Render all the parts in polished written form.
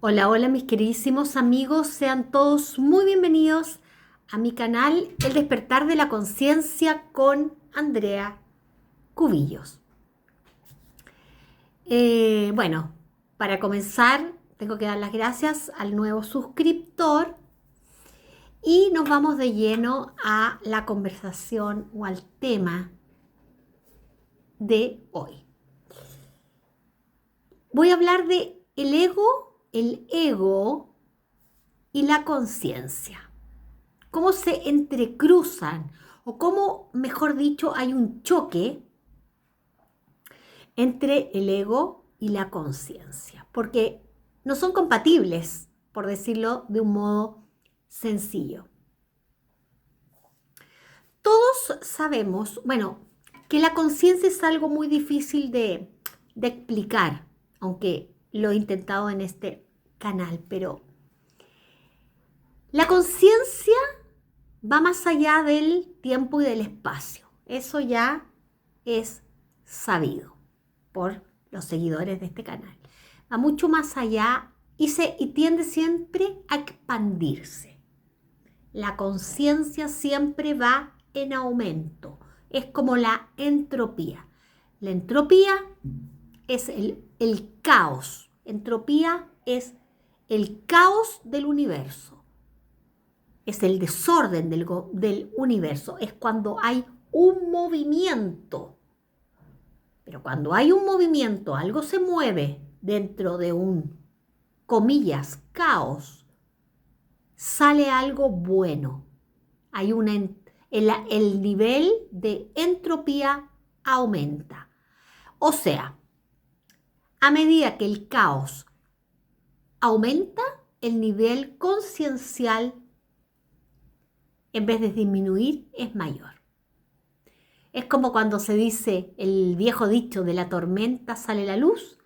Hola, hola mis queridísimos amigos, sean todos muy bienvenidos a mi canal El despertar de la conciencia con Andrea Cubillos. Bueno, para comenzar tengo que dar las gracias al nuevo suscriptor y nos vamos de lleno a la conversación o al tema de hoy. Voy a hablar de el ego y la conciencia. Cómo se entrecruzan o cómo, mejor dicho, hay un choque entre el ego y la conciencia, porque no son compatibles, por decirlo de un modo sencillo. Todos sabemos, bueno, que la conciencia es algo muy difícil de explicar, aunque lo he intentado en este canal, pero la conciencia va más allá del tiempo y del espacio. Eso ya es sabido por los seguidores de este canal. Va mucho más allá y tiende siempre a expandirse. La conciencia siempre va en aumento. Es como la entropía. La entropía es el caos. Entropía es el caos del universo. Es el desorden del universo, es cuando hay un movimiento. Pero cuando hay un movimiento, algo se mueve dentro de un, comillas, caos, sale algo bueno. Hay el nivel de entropía aumenta. O sea, a medida que el caos aumenta, el nivel conciencial, en vez de disminuir, es mayor. Es como cuando se dice el viejo dicho: de la tormenta sale la luz.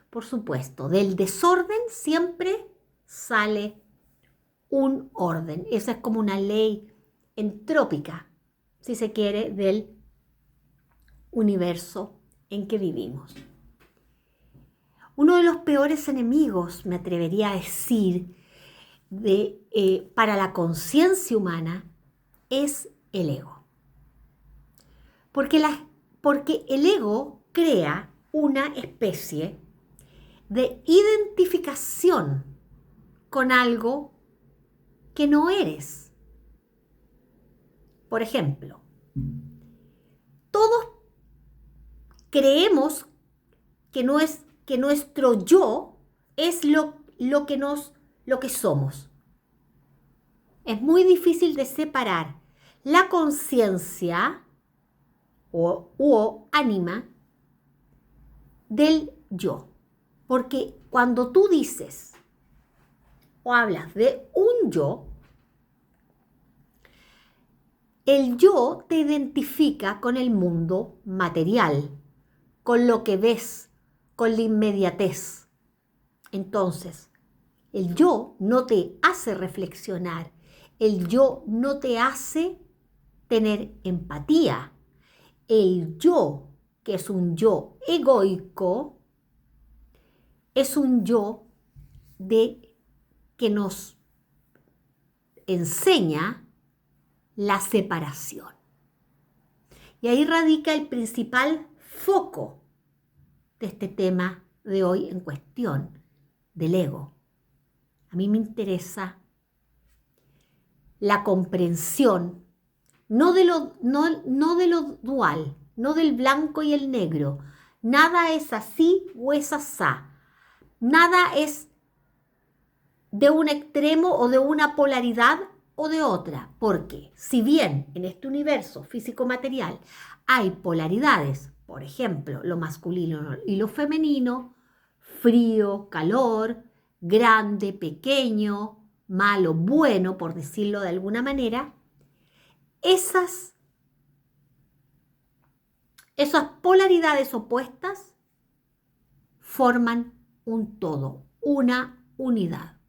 Por supuesto, del desorden siempre sale un orden. Esa es como una ley entrópica, si se quiere, del universo en que vivimos. Uno de los peores enemigos, me atrevería a decir, para la conciencia humana es el ego. Porque, porque el ego crea una especie de identificación con algo que no eres. Por ejemplo, todos creemos que nuestro yo es lo que somos. Es muy difícil de separar la conciencia o ánima del yo. Porque cuando tú dices o hablas de un yo, el yo te identifica con el mundo material, con lo que ves, con la inmediatez. Entonces, el yo no te hace reflexionar, el yo no te hace tener empatía. El yo, que es un yo egoico, es un yo que nos enseña la separación. Y ahí radica el principal foco de este tema de hoy en cuestión, del ego. A mí me interesa la comprensión, no de lo dual, no del blanco y el negro. Nada es así o es asá. Nada es de un extremo o de una polaridad o de otra, porque si bien en este universo físico-material hay polaridades, por ejemplo, lo masculino y lo femenino, frío, calor, grande, pequeño, malo, bueno, por decirlo de alguna manera, esas, esas polaridades opuestas forman un todo, una unidad.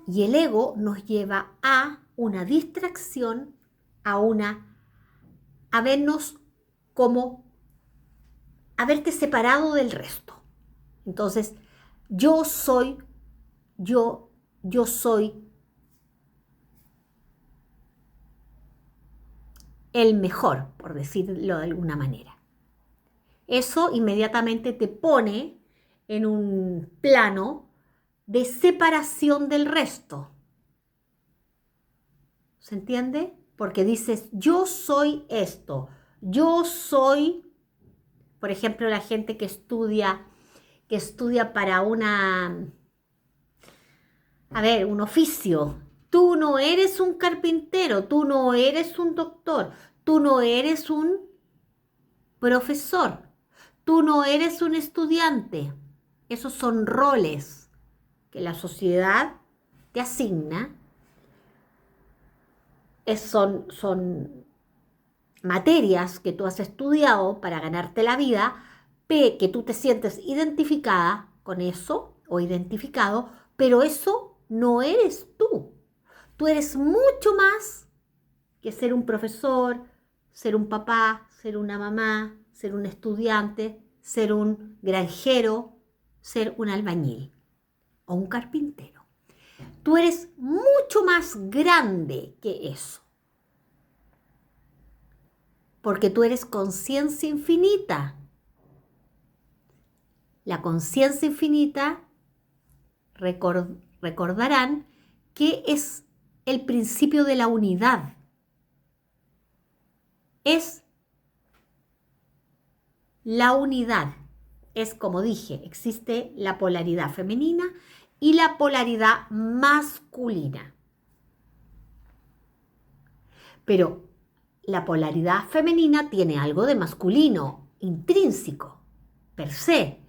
Y el ego nos lleva a una distracción, a vernos como, a verte separado del resto. Entonces, yo soy yo soy el mejor, por decirlo de alguna manera. Eso inmediatamente te pone en un plano de separación del resto. ¿Se entiende? Porque dices, yo soy esto, yo soy, por ejemplo, la gente que estudia para un oficio. Tú no eres un carpintero, tú no eres un doctor, tú no eres un profesor, tú no eres un estudiante. Esos son roles que la sociedad te asigna. Son materias que tú has estudiado para ganarte la vida, que tú te sientes identificada con eso o identificado, pero eso no eres tú. Tú eres mucho más que ser un profesor, ser un papá, ser una mamá, ser un estudiante, ser un granjero, ser un albañil o un carpintero. Tú eres mucho más grande que eso. Porque tú eres conciencia infinita. La conciencia infinita, recordarán que es el principio de la unidad. Es la unidad. Es como dije, existe la polaridad femenina y la polaridad masculina. Pero la polaridad femenina tiene algo de masculino, intrínseco, per se.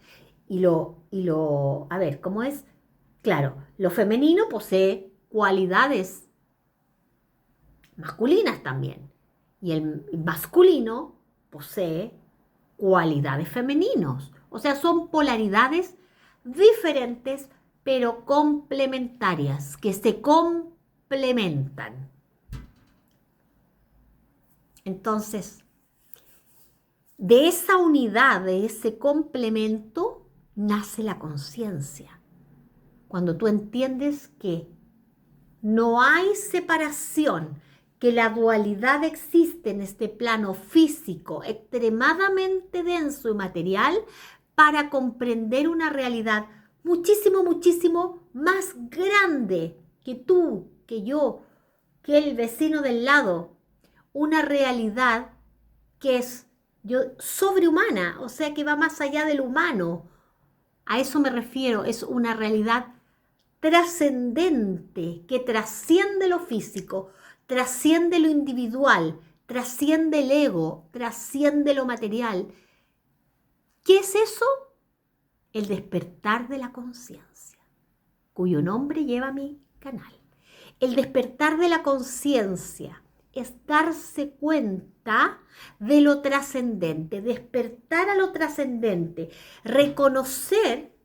A ver, ¿cómo es? Claro, lo femenino posee cualidades masculinas también. Y el masculino posee cualidades femeninos. O sea, son polaridades diferentes, pero complementarias, que se complementan. Entonces, de esa unidad, de ese complemento, nace la conciencia. Cuando tú entiendes que no hay separación, que la dualidad existe en este plano físico extremadamente denso y material para comprender una realidad muchísimo, muchísimo más grande que tú, que yo, que el vecino del lado. Una realidad que es sobrehumana, o sea, que va más allá del humano. A eso me refiero, es una realidad trascendente, que trasciende lo físico, trasciende lo individual, trasciende el ego, trasciende lo material. ¿Qué es eso? El despertar de la conciencia, cuyo nombre lleva mi canal. El despertar de la conciencia es darse cuenta de lo trascendente, despertar a lo trascendente, reconocer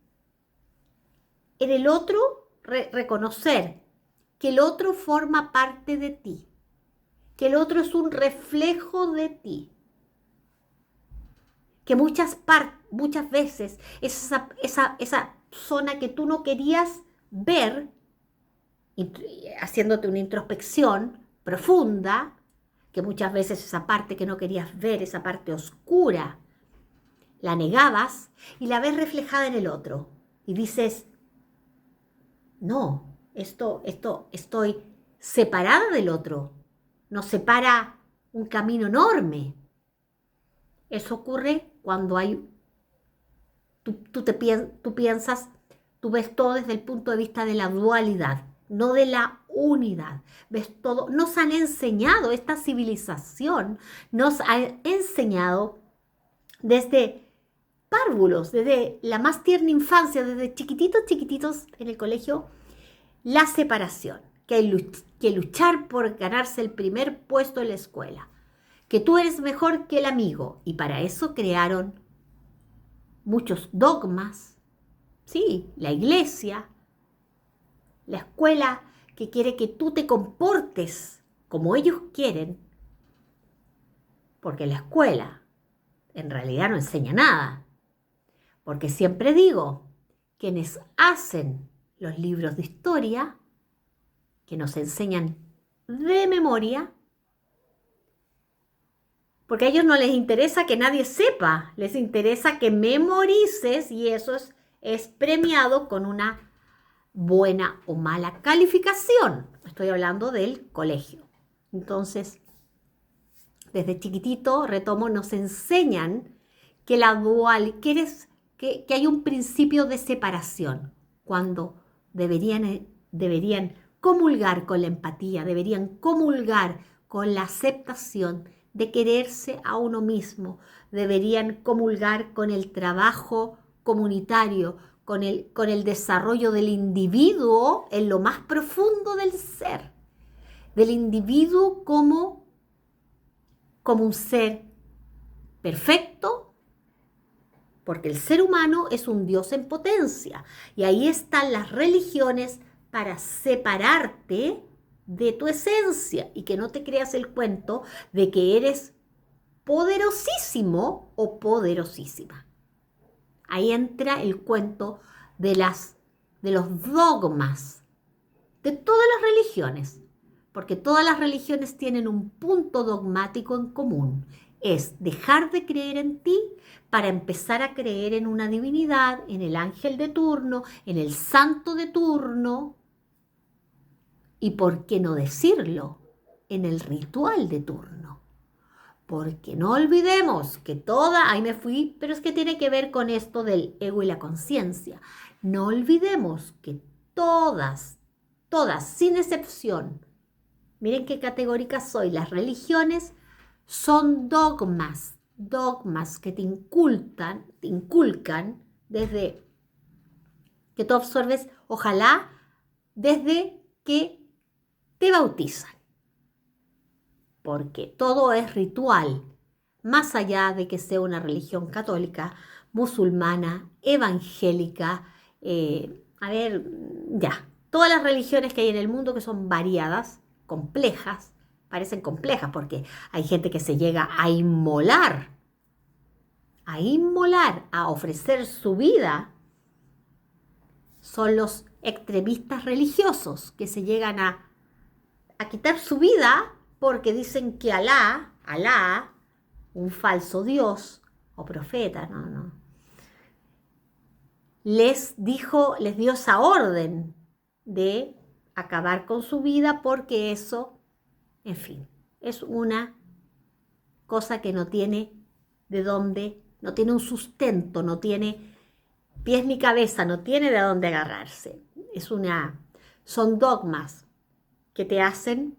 en el otro, reconocer que el otro forma parte de ti, que el otro es un reflejo de ti, que muchas veces esa zona que tú no querías ver, haciéndote una introspección profunda, que muchas veces esa parte que no querías ver, esa parte oscura, la negabas y la ves reflejada en el otro. Y dices, no, estoy separada del otro. Nos separa un camino enorme. Eso ocurre cuando tú piensas, tú ves todo desde el punto de vista de la dualidad, no de la unidad. Ves todo. Nos han enseñado, esta civilización nos ha enseñado desde párvulos, desde la más tierna infancia, desde chiquititos en el colegio, la separación, que hay que luchar por ganarse el primer puesto en la escuela, que tú eres mejor que el amigo, y para eso crearon muchos dogmas, sí, la iglesia, la escuela que quiere que tú te comportes como ellos quieren, porque la escuela en realidad no enseña nada, porque siempre digo, quienes hacen los libros de historia, que nos enseñan de memoria, porque a ellos no les interesa que nadie sepa, les interesa que memorices y eso es premiado con una buena o mala calificación. Estoy hablando del colegio. Entonces, desde chiquitito, retomo, nos enseñan que que hay un principio de separación, cuando deberían comulgar con la empatía, deberían comulgar con la aceptación de quererse a uno mismo, deberían comulgar con el trabajo comunitario, con el desarrollo del individuo en lo más profundo del ser, del individuo como un ser perfecto, porque el ser humano es un Dios en potencia. Y ahí están las religiones para separarte de tu esencia y que no te creas el cuento de que eres poderosísimo o poderosísima. Ahí entra el cuento de los dogmas de todas las religiones, porque todas las religiones tienen un punto dogmático en común. Es dejar de creer en ti para empezar a creer en una divinidad, en el ángel de turno, en el santo de turno, y por qué no decirlo, en el ritual de turno. Porque no olvidemos que ahí me fui, pero es que tiene que ver con esto del ego y la conciencia. No olvidemos que todas, sin excepción, miren qué categóricas soy, las religiones son dogmas que te inculcan desde que tú absorbes, ojalá, desde que te bautizan. Porque todo es ritual, más allá de que sea una religión católica, musulmana, evangélica, todas las religiones que hay en el mundo que son variadas, complejas, parecen complejas porque hay gente que se llega a inmolar, a ofrecer su vida. Son los extremistas religiosos que se llegan a quitar su vida porque dicen que Alá, un falso Dios o profeta, les dio esa orden de acabar con su vida porque eso, en fin, es una cosa que no tiene de dónde, no tiene un sustento, no tiene pies ni cabeza, no tiene de dónde agarrarse. Son dogmas que te hacen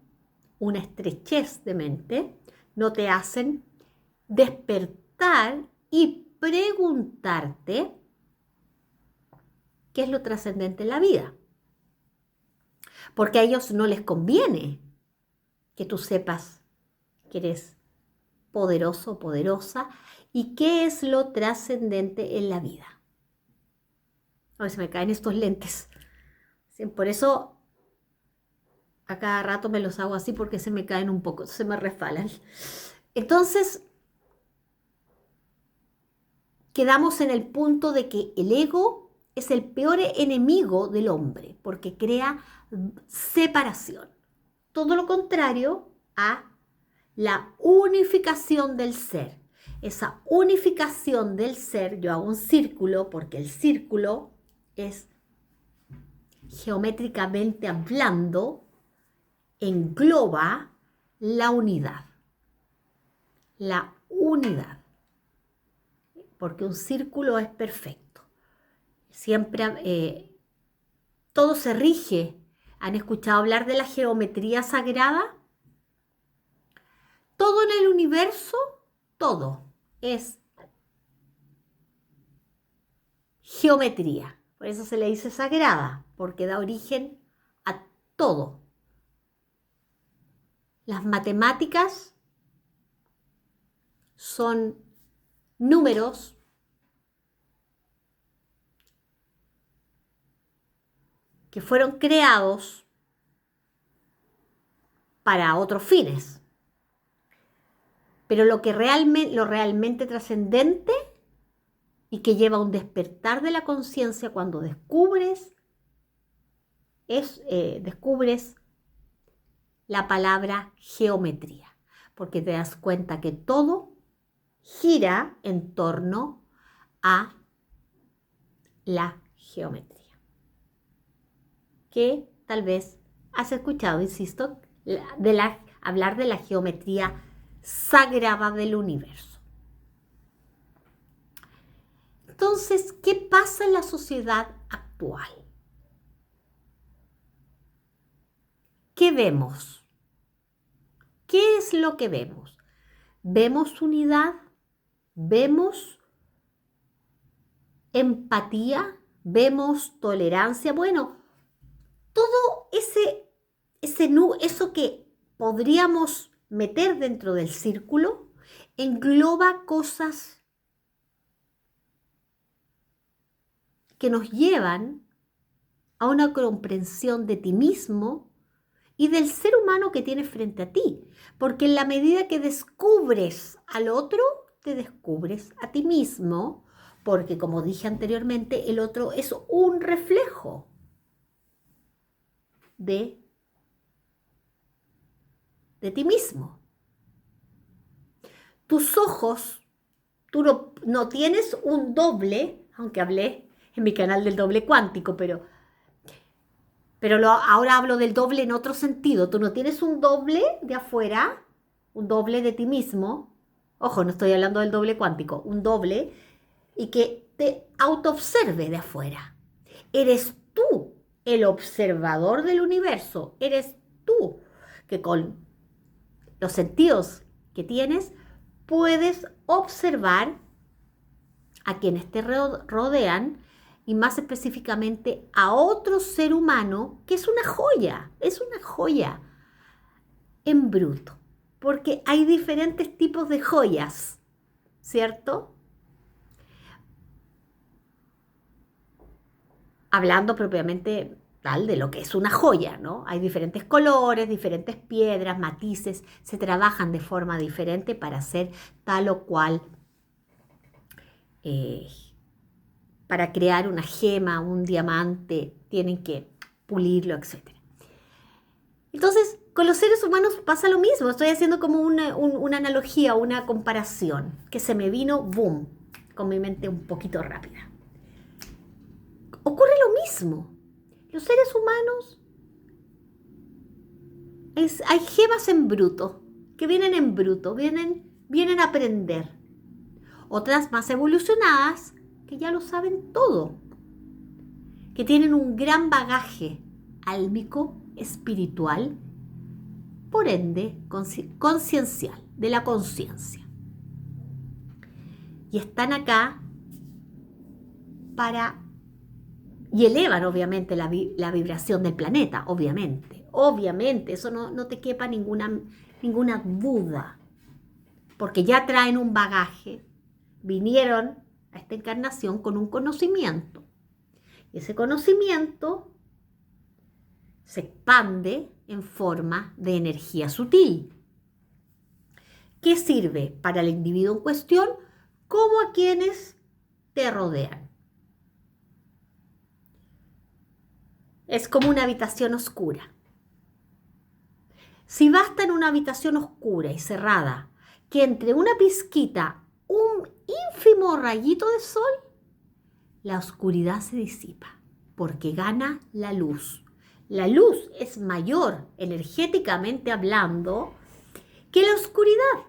una estrechez de mente, no te hacen despertar y preguntarte qué es lo trascendente en la vida. Porque a ellos no les conviene que tú sepas que eres poderoso o poderosa y qué es lo trascendente en la vida. A veces me caen estos lentes. Por eso a cada rato me los hago así porque se me caen un poco, se me resbalan. Entonces, quedamos en el punto de que el ego es el peor enemigo del hombre porque crea separación. Todo lo contrario a la unificación del ser. Esa unificación del ser, yo hago un círculo porque el círculo es, geométricamente hablando, engloba la unidad. La unidad. Porque un círculo es perfecto. Siempre todo se rige. ¿Han escuchado hablar de la geometría sagrada? Todo en el universo, todo es geometría. Por eso se le dice sagrada, porque da origen a todo. Las matemáticas son números que fueron creados para otros fines. Pero lo realmente trascendente y que lleva a un despertar de la conciencia cuando descubres descubres la palabra geometría, porque te das cuenta que todo gira en torno a la geometría, que tal vez has escuchado, insisto, hablar de la geometría sagrada del universo. Entonces, ¿qué pasa en la sociedad actual? ¿Qué vemos? ¿Qué es lo que vemos? ¿Vemos unidad? ¿Vemos empatía? ¿Vemos tolerancia? Bueno, todo eso que podríamos meter dentro del círculo engloba cosas que nos llevan a una comprensión de ti mismo y del ser humano que tienes frente a ti. Porque en la medida que descubres al otro, te descubres a ti mismo, porque como dije anteriormente, el otro es un reflejo de ti mismo. Tus ojos, tú no tienes un doble, aunque hablé en mi canal del doble cuántico, pero ahora hablo del doble en otro sentido. Tú no tienes un doble de afuera, un doble de ti mismo. Ojo, no estoy hablando del doble cuántico, un doble y que te autoobserve de afuera. Eres tú el observador del universo. Eres tú que con los sentidos que tienes puedes observar a quienes te rodean y más específicamente a otro ser humano que es una joya en bruto, porque hay diferentes tipos de joyas, ¿cierto? Hablando propiamente tal de lo que es una joya, ¿no? Hay diferentes colores, diferentes piedras, matices, se trabajan de forma diferente para hacer tal o cual para crear una gema, un diamante, tienen que pulirlo, etc. Entonces, con los seres humanos pasa lo mismo. Estoy haciendo como una analogía, una comparación, que se me vino, boom, con mi mente un poquito rápida. Ocurre lo mismo. Los seres humanos, hay gemas en bruto, que vienen en bruto, vienen a aprender. Otras más evolucionadas, que ya lo saben todo, que tienen un gran bagaje álmico, espiritual, por ende conciencial, de la conciencia. Y están acá y elevan obviamente la vibración del planeta, obviamente, eso no te quepa ninguna duda, porque ya traen un bagaje, vinieron a esta encarnación con un conocimiento. Y ese conocimiento se expande en forma de energía sutil, que sirve para el individuo en cuestión como a quienes te rodean. Es como una habitación oscura. Si basta en una habitación oscura y cerrada que entre una pizquita un ínfimo rayito de sol, la oscuridad se disipa porque gana la luz. La luz es mayor, energéticamente hablando, que la oscuridad.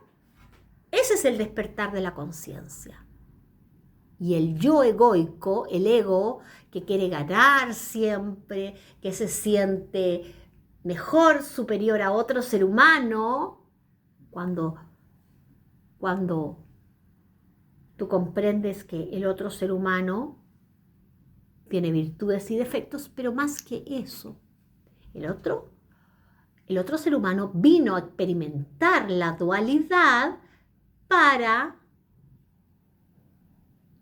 Ese es el despertar de la conciencia. Y el yo egoico, el ego que quiere ganar siempre, que se siente mejor, superior a otro ser humano, cuando tú comprendes que el otro ser humano tiene virtudes y defectos, pero más que eso, el otro ser humano vino a experimentar la dualidad para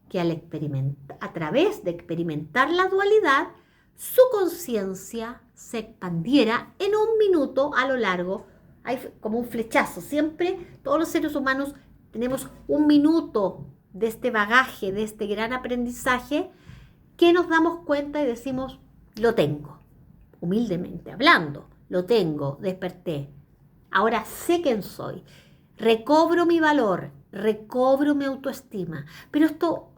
que a través de experimentar la dualidad, su conciencia se expandiera en un minuto a lo largo. Hay como un flechazo. Siempre todos los seres humanos tenemos un minuto de este bagaje, de este gran aprendizaje, que nos damos cuenta y decimos, lo tengo. humildemente hablando. Lo tengo, desperté. Ahora sé quién soy. Recobro mi valor, recobro mi autoestima. Pero esto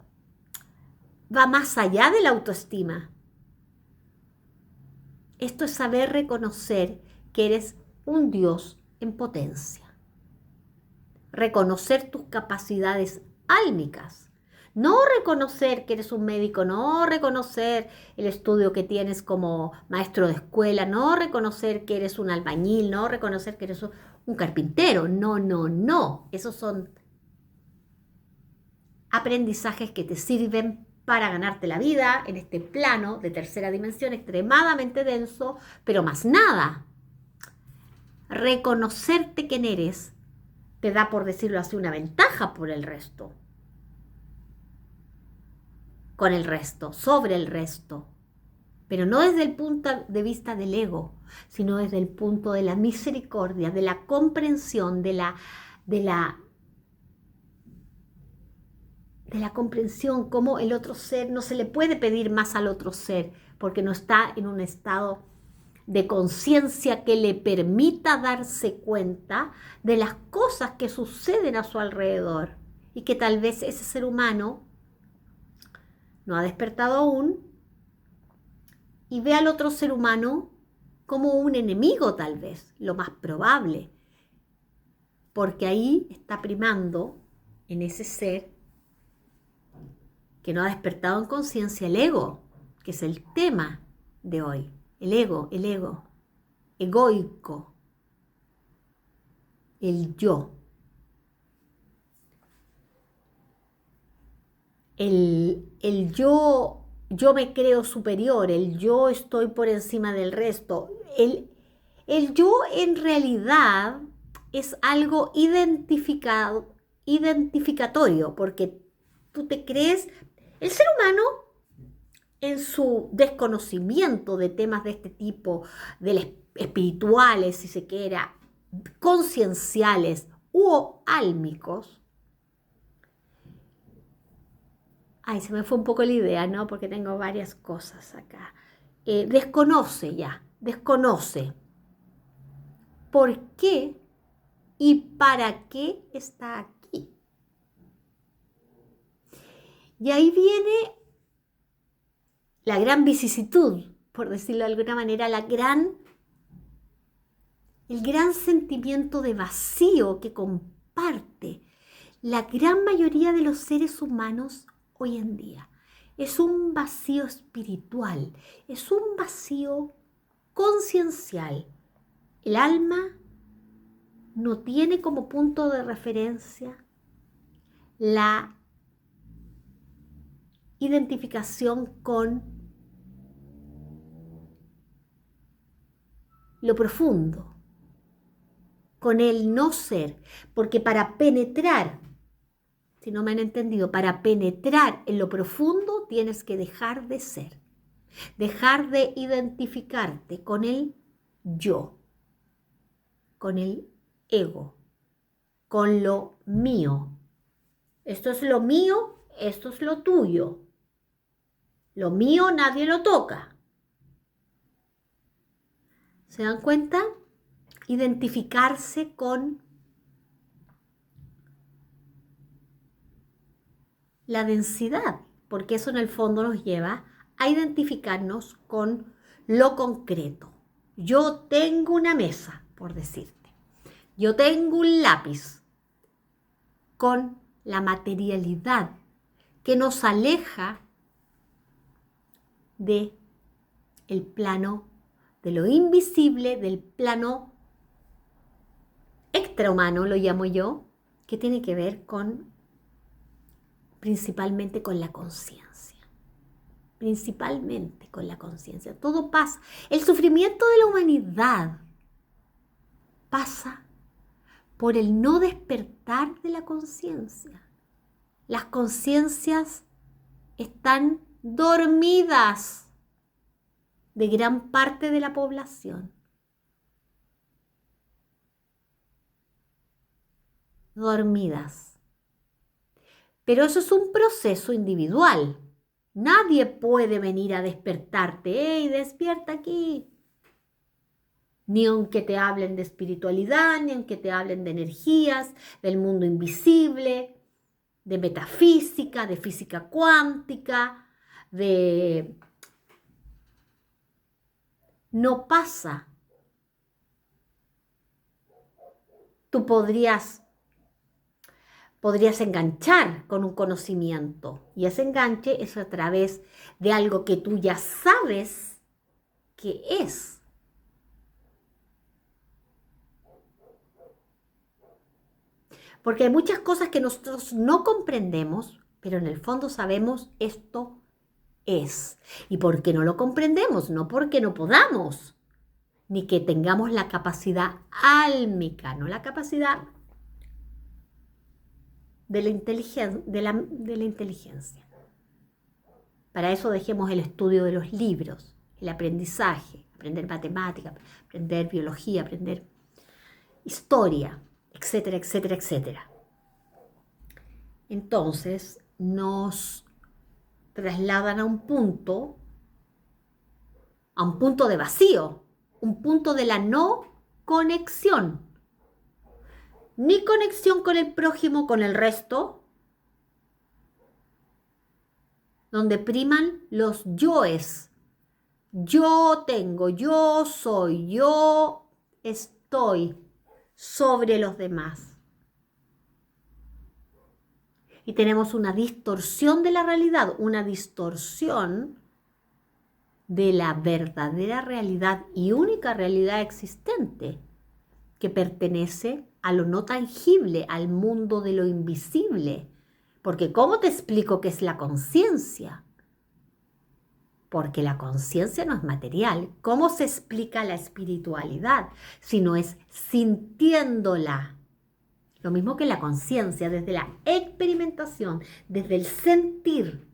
va más allá de la autoestima. Esto es saber reconocer que eres un Dios en potencia. Reconocer tus capacidades álmicas. No reconocer que eres un médico, no reconocer el estudio que tienes como maestro de escuela, no reconocer que eres un albañil, no reconocer que eres un carpintero. No, no, no. Esos son aprendizajes que te sirven para ganarte la vida en este plano de tercera dimensión extremadamente denso, pero más nada. Reconocerte quién eres te da, por decirlo así, una ventaja por el resto. Con el resto, sobre el resto. Pero no desde el punto de vista del ego, sino desde el punto de la misericordia, de la comprensión, de la comprensión, cómo el otro ser no se le puede pedir más al otro ser, porque no está en un estado de conciencia que le permita darse cuenta de las cosas que suceden a su alrededor y que tal vez ese ser humano no ha despertado aún y ve al otro ser humano como un enemigo tal vez, lo más probable, porque ahí está primando en ese ser que no ha despertado en conciencia el ego, que es el tema de hoy. El ego, egoico, el yo. El yo me creo superior, el yo estoy por encima del resto. El yo en realidad es algo identificatorio, porque tú te crees, el ser humano en su desconocimiento de temas de este tipo, espirituales, si se quiera, concienciales u álmicos. Ay, se me fue un poco la idea, ¿no? Porque tengo varias cosas acá. Desconoce por qué y para qué está aquí. Y ahí viene la gran vicisitud, por decirlo de alguna manera, el gran sentimiento de vacío que comparte la gran mayoría de los seres humanos hoy en día. Es un vacío espiritual, es un vacío conciencial. El alma no tiene como punto de referencia la identificación con lo profundo, con el no ser, porque para penetrar, si no me han entendido, para penetrar en lo profundo tienes que dejar de ser, dejar de identificarte con el yo, con el ego, con lo mío. Esto es lo mío, esto es lo tuyo. Lo mío nadie lo toca. ¿Se dan cuenta? Identificarse con la densidad, porque eso en el fondo nos lleva a identificarnos con lo concreto. Yo tengo una mesa, por decirte. Yo tengo un lápiz, con la materialidad que nos aleja de el plano de lo invisible, del plano extrahumano, lo llamo yo, que tiene que ver principalmente con la conciencia. Principalmente con la conciencia. Todo pasa. El sufrimiento de la humanidad pasa por el no despertar de la conciencia. Las conciencias están dormidas de gran parte de la población. Dormidas. Pero eso es un proceso individual. Nadie puede venir a despertarte. ¡Ey, despierta aquí! ni aunque te hablen de espiritualidad, ni aunque te hablen de energías, del mundo invisible, de metafísica, de física cuántica, de... No pasa. Tú podrías enganchar con un conocimiento y ese enganche es a través de algo que tú ya sabes que es. Porque hay muchas cosas que nosotros no comprendemos, pero en el fondo sabemos esto es. ¿Y por qué no lo comprendemos? No porque no podamos, ni que tengamos la capacidad álmica, no la capacidad de la inteligencia. Para eso dejemos el estudio de los libros, el aprendizaje, aprender matemáticas, aprender biología, aprender historia, etcétera, etcétera, etcétera. Entonces nos trasladan a un punto de vacío, un punto de la no conexión. Ni conexión con el prójimo, con el resto, donde priman los yoes. Yo tengo, yo soy, yo estoy sobre los demás. Y tenemos una distorsión de la realidad, una distorsión de la verdadera realidad y única realidad existente, que pertenece a lo no tangible, al mundo de lo invisible. Porque ¿cómo te explico qué es la conciencia? Porque la conciencia no es material. ¿Cómo se explica la espiritualidad si no es sintiéndola? Lo mismo que la conciencia, desde la experimentación, desde el sentir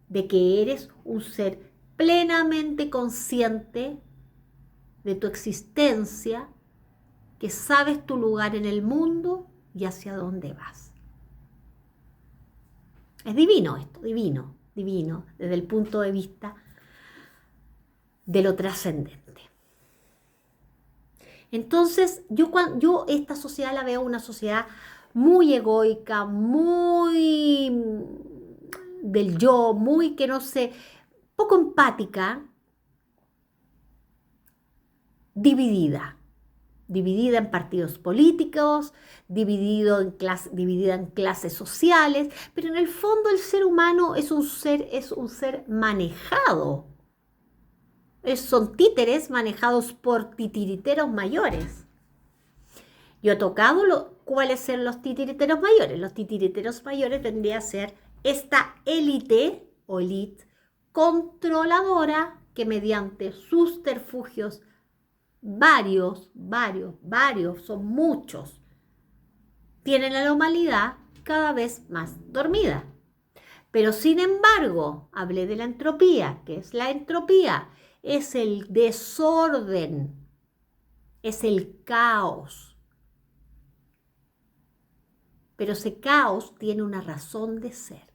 de que eres un ser plenamente consciente de tu existencia, que sabes tu lugar en el mundo y hacia dónde vas. Es divino esto, divino, divino, desde el punto de vista de lo trascendente. Entonces, yo esta sociedad la veo una sociedad muy egoica, muy del yo, muy que no sé, poco empática, dividida en partidos políticos, dividida en clases sociales, pero en el fondo el ser humano es un ser manejado. Son títeres manejados por titiriteros mayores. Yo he tocado cuáles son los titiriteros mayores. Los titiriteros mayores vendría a ser esta élite o elite controladora que mediante subterfugios varios, son muchos, tienen la humanidad cada vez más dormida. Pero sin embargo, hablé de la entropía. ¿Qué es la entropía? Es el desorden, es el caos. Pero ese caos tiene una razón de ser.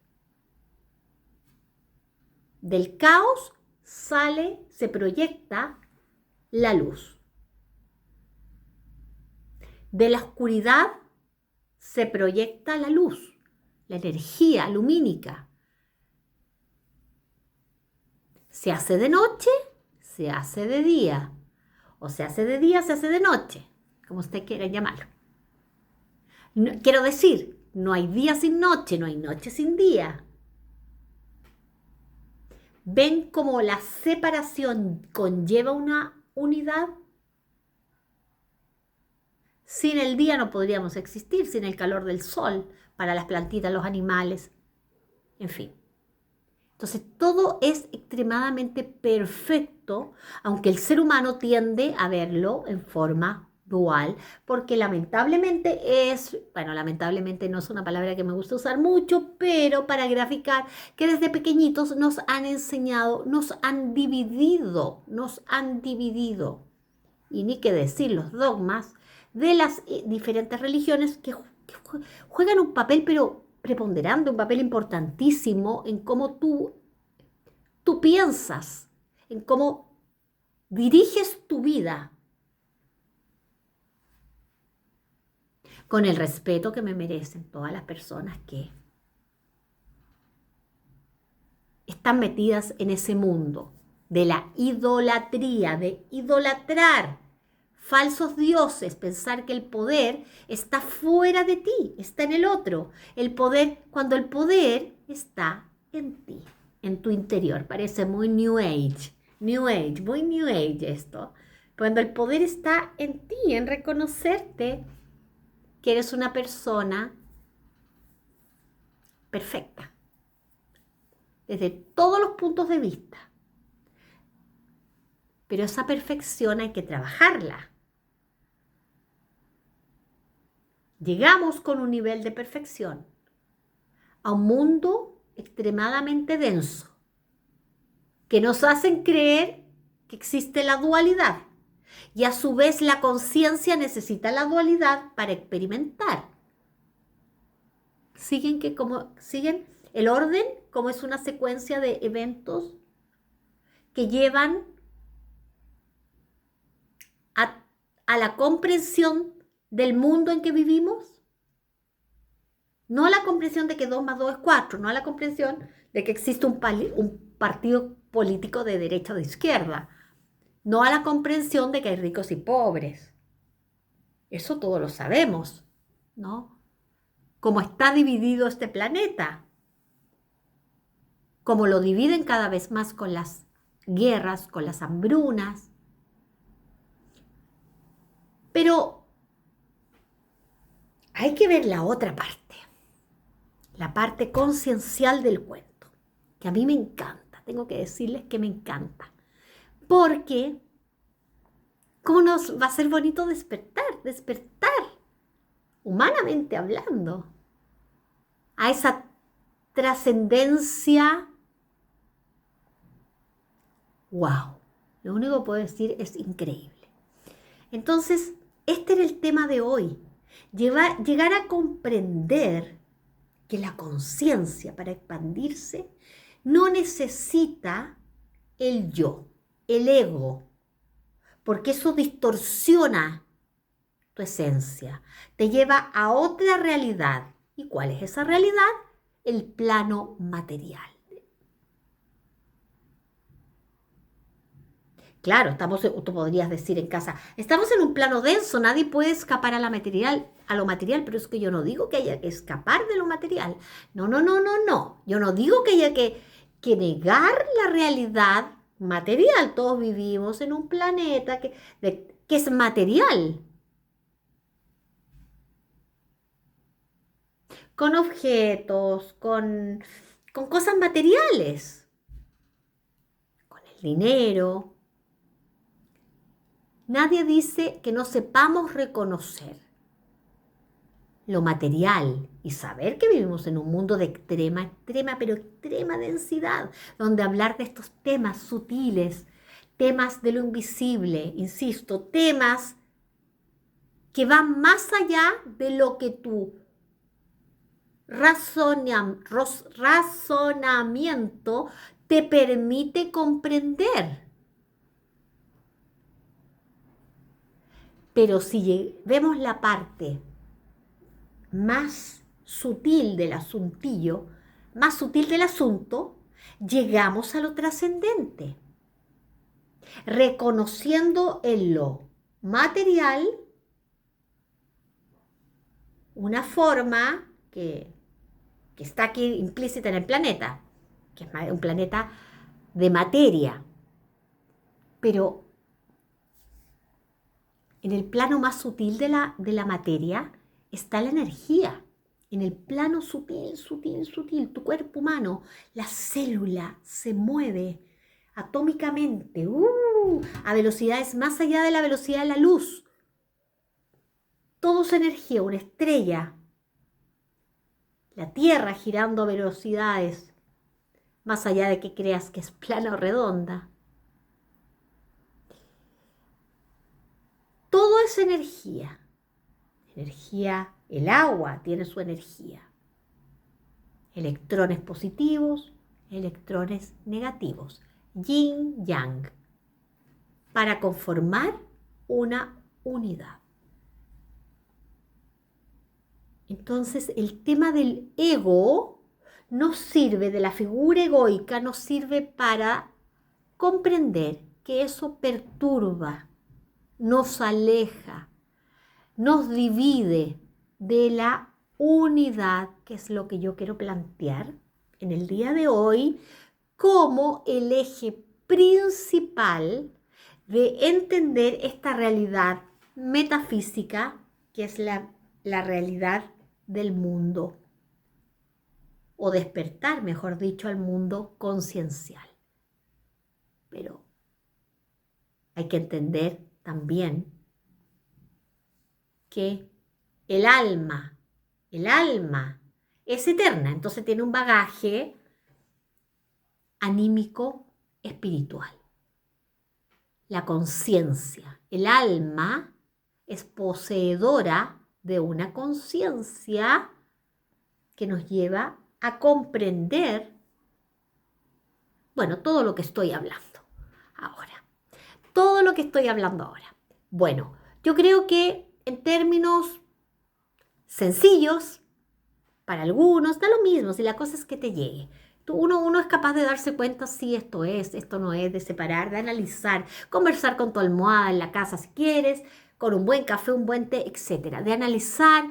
Del caos se proyecta la luz. De la oscuridad se proyecta la luz, la energía lumínica. Se hace de noche, se hace de día. O se hace de día, se hace de noche, como usted quiera llamarlo. Quiero decir, no hay día sin noche, no hay noche sin día. ¿Ven cómo la separación conlleva una unidad? Sin el día no podríamos existir, sin el calor del sol, para las plantitas, los animales, en fin. Entonces todo es extremadamente perfecto, aunque el ser humano tiende a verlo en forma dual, porque lamentablemente lamentablemente no es una palabra que me gusta usar mucho, pero para graficar que desde pequeñitos nos han enseñado, nos han dividido, y ni qué decir los dogmas de las diferentes religiones que juegan un papel pero preponderante, un papel importantísimo en cómo tú piensas, en cómo diriges tu vida. con el respeto que me merecen todas las personas que están metidas en ese mundo de la idolatría, de idolatrar falsos dioses, pensar que el poder está fuera de ti, está en el otro. El poder, cuando el poder está en ti, en tu interior. Parece muy New Age, muy New Age esto. Cuando el poder está en ti, en reconocerte que eres una persona perfecta, desde todos los puntos de vista. Pero esa perfección hay que trabajarla. Llegamos con un nivel de perfección a un mundo extremadamente denso, que nos hacen creer que existe la dualidad. Y a su vez la conciencia necesita la dualidad para experimentar. Siguen el orden como es una secuencia de eventos que llevan a la comprensión del mundo en que vivimos. No a la comprensión de que 2 más 2 es 4, no a la comprensión de que existe un partido político de derecha o de izquierda, no a la comprensión de que hay ricos y pobres. Eso todos lo sabemos, ¿no? Cómo está dividido este planeta, cómo lo dividen cada vez más con las guerras, con las hambrunas. Pero hay que ver la otra parte, la parte conciencial del cuento, que a mí me encanta, tengo que decirles que me encanta, porque ¿cómo nos va a ser bonito despertar, humanamente hablando, a esa trascendencia? ¡Wow! Lo único que puedo decir es increíble. Entonces, este era el tema de hoy, llegar a comprender que la conciencia para expandirse no necesita el yo, el ego, porque eso distorsiona tu esencia, te lleva a otra realidad. ¿Y cuál es esa realidad? El plano material. Claro, tú podrías decir en casa, estamos en un plano denso, nadie puede escapar a lo material, pero es que yo no digo que haya que escapar de lo material. No, no, no, no, no. Yo no digo que haya que negar la realidad material. Todos vivimos en un planeta que es material, con objetos, con cosas materiales, con el dinero. Nadie dice que no sepamos reconocer lo material y saber que vivimos en un mundo de pero extrema densidad, donde hablar de estos temas sutiles, temas de lo invisible, insisto, temas que van más allá de lo que tu razonamiento te permite comprender. Pero si vemos la parte más sutil del asuntillo, más sutil del asunto, llegamos a lo trascendente, reconociendo en lo material una forma que está aquí implícita en el planeta, que es un planeta de materia, pero en el plano más sutil de la materia está la energía. En el plano sutil, tu cuerpo humano, la célula se mueve atómicamente, a velocidades más allá de la velocidad de la luz. Todo es energía, una estrella. La Tierra girando a velocidades más allá de que creas que es plana o redonda. Todo es energía. Energía, el agua tiene su energía. Electrones positivos, electrones negativos. Yin, yang. Para conformar una unidad. Entonces, el tema del ego nos sirve, de la figura egoica, nos sirve para comprender que eso perturba, nos aleja, nos divide de la unidad, que es lo que yo quiero plantear en el día de hoy como el eje principal de entender esta realidad metafísica, que es la realidad del mundo, o despertar, mejor dicho, al mundo conciencial. Pero hay que entender también que el alma es eterna, entonces tiene un bagaje anímico espiritual. La conciencia, el alma es poseedora de una conciencia que nos lleva a comprender, bueno, todo lo que estoy hablando ahora. Todo lo que estoy hablando ahora. Bueno, yo creo que en términos sencillos, para algunos, da lo mismo, si la cosa es que te llegue. Uno es capaz de darse cuenta si esto es, esto no es, de separar, de analizar, conversar con tu almohada en la casa si quieres, con un buen café, un buen té, etcétera. De analizar,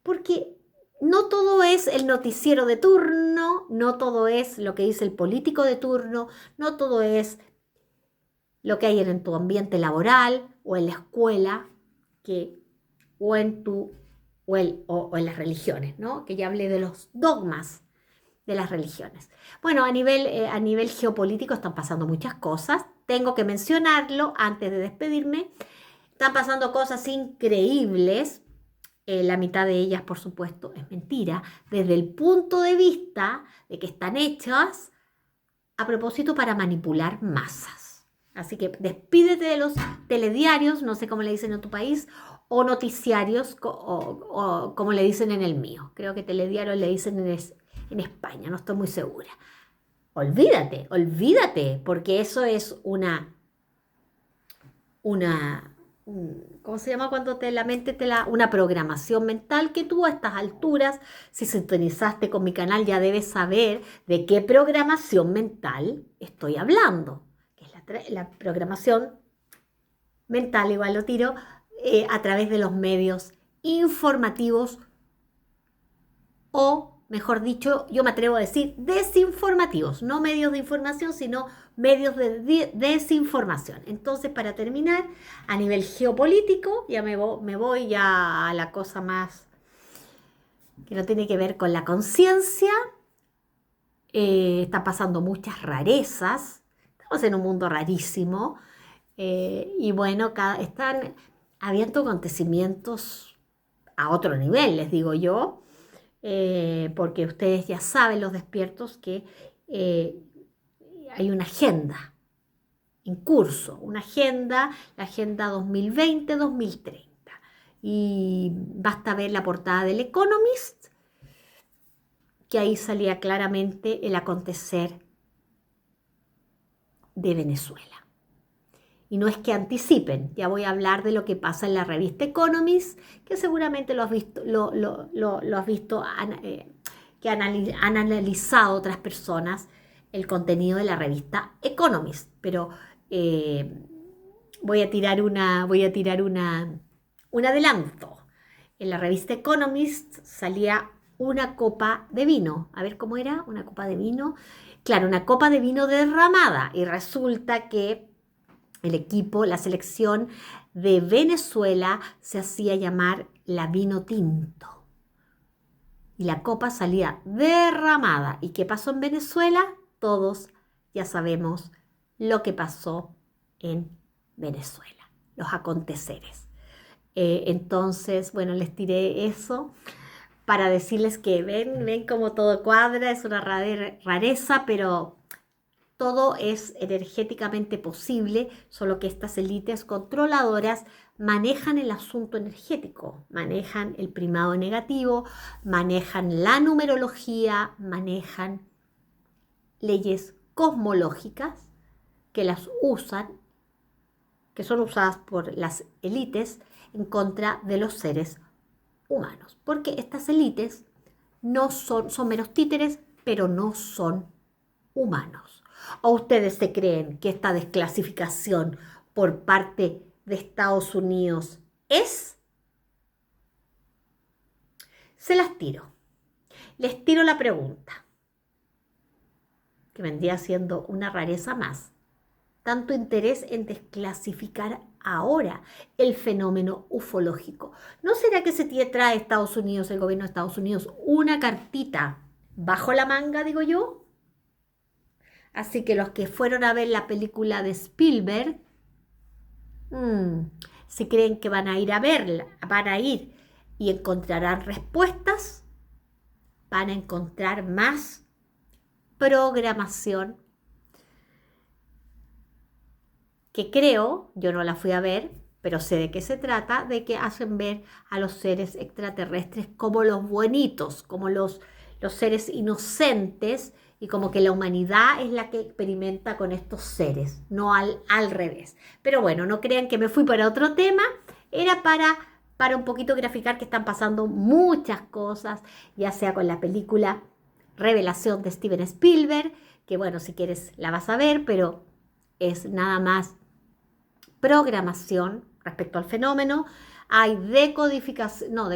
porque no todo es el noticiero de turno, no todo es lo que dice el político de turno, no todo es lo que hay en tu ambiente laboral o en la escuela, o en las religiones, ¿no? Que ya hablé de los dogmas de las religiones. Bueno, a nivel geopolítico están pasando muchas cosas. Tengo que mencionarlo antes de despedirme. Están pasando cosas increíbles. La mitad de ellas, por supuesto, es mentira, desde el punto de vista de que están hechas a propósito para manipular masas. Así que despídete de los telediarios, no sé cómo le dicen en tu país, o noticiarios, o como le dicen en el mío. Creo que telediarios le dicen en España, no estoy muy segura. Olvídate, porque eso es ¿cómo se llama cuando la mente una programación mental que tú a estas alturas, si sintonizaste con mi canal, ya debes saber de qué programación mental estoy hablando, que es la programación mental, igual lo tiro, a través de los medios informativos o, mejor dicho, yo me atrevo a decir desinformativos, no medios de información, sino medios de desinformación. Entonces, para terminar, a nivel geopolítico, ya me voy ya a la cosa más que no tiene que ver con la conciencia. Está pasando muchas rarezas, estamos en un mundo rarísimo, y bueno, están habiendo acontecimientos a otro nivel, les digo yo, porque ustedes ya saben, los despiertos, que hay una agenda en curso, la agenda 2020-2030. Y basta ver la portada del Economist, que ahí salía claramente el acontecer de Venezuela. Y no es que anticipen, ya voy a hablar de lo que pasa en la revista Economist, que seguramente lo has visto, que han analizado otras personas el contenido de la revista Economist. Pero voy a tirar un adelanto. En la revista Economist salía una copa de vino. A ver cómo era, una copa de vino. Claro, una copa de vino derramada. Y resulta que el equipo, la selección de Venezuela se hacía llamar la vino tinto. Y la copa salía derramada. ¿Y qué pasó en Venezuela? Todos ya sabemos lo que pasó en Venezuela, los aconteceres. Entonces, bueno, les tiré eso para decirles que ven cómo todo cuadra, es una rareza, pero todo es energéticamente posible, solo que estas élites controladoras manejan el asunto energético, manejan el primado negativo, manejan la numerología, manejan leyes cosmológicas que que son usadas por las élites en contra de los seres humanos, porque estas élites no son meros títeres, pero no son humanos. ¿O ustedes se creen que esta desclasificación por parte de Estados Unidos es? Se las tiro. Les tiro la pregunta, que vendría siendo una rareza más. Tanto interés en desclasificar ahora el fenómeno ufológico. ¿No será que se trae Estados Unidos, el gobierno de Estados Unidos, una cartita bajo la manga, digo yo? Así que los que fueron a ver la película de Spielberg, si creen que van a ir a verla, van a ir y encontrarán respuestas, van a encontrar más programación que creo, yo no la fui a ver, pero sé de qué se trata, de que hacen ver a los seres extraterrestres como los buenitos, como los seres inocentes, y como que la humanidad es la que experimenta con estos seres, no al revés. Pero bueno, no crean que me fui para otro tema, era para un poquito graficar que están pasando muchas cosas, ya sea con la película Revelación de Steven Spielberg, que bueno, si quieres la vas a ver, pero es nada más programación respecto al fenómeno. Hay decodificación no,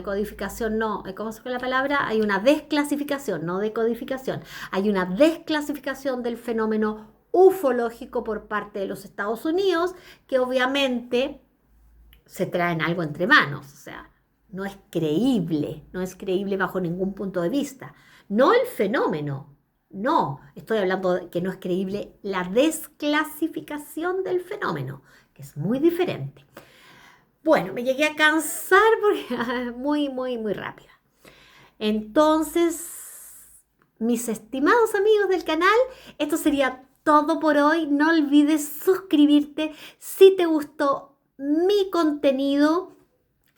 ¿cómo se llama la palabra? Hay una desclasificación, no decodificación. Hay una desclasificación del fenómeno ufológico por parte de los Estados Unidos, que obviamente se traen algo entre manos, o sea, no es creíble bajo ningún punto de vista. No el fenómeno, no, estoy hablando de que no es creíble la desclasificación del fenómeno, que es muy diferente. Bueno, me llegué a cansar porque muy, muy, muy rápida. Entonces, mis estimados amigos del canal, esto sería todo por hoy. No olvides suscribirte si te gustó mi contenido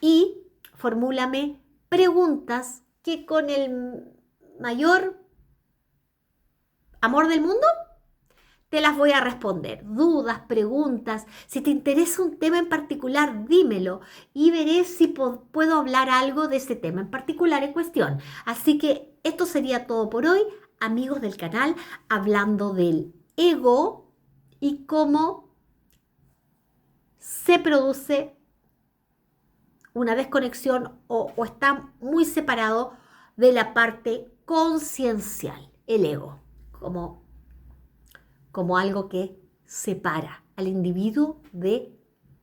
y formúlame preguntas que con el mayor amor del mundo te las voy a responder. Dudas, preguntas, si te interesa un tema en particular, dímelo y veré si puedo hablar algo de ese tema en particular en cuestión. Así que esto sería todo por hoy, amigos del canal, hablando del ego y cómo se produce una desconexión o está muy separado de la parte conciencial, el ego, como algo que separa al individuo de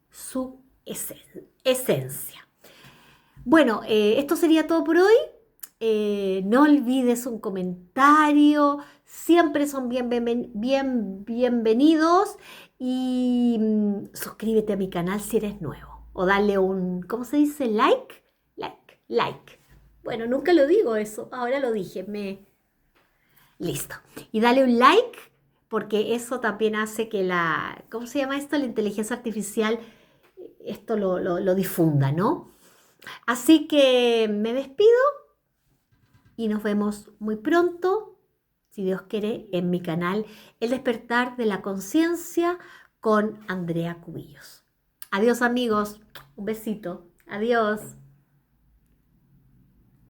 su esencia. Bueno, esto sería todo por hoy. No olvides un comentario, siempre son bienvenidos y suscríbete a mi canal si eres nuevo o dale un, ¿cómo se dice? Like. Bueno, nunca lo digo eso, ahora lo dije, listo. Y dale un like porque eso también hace que ¿cómo se llama esto? La inteligencia artificial, esto lo difunda, ¿no? Así que me despido y nos vemos muy pronto, si Dios quiere, en mi canal El Despertar de la Conciencia con Andrea Cubillos. Adiós amigos, un besito, adiós.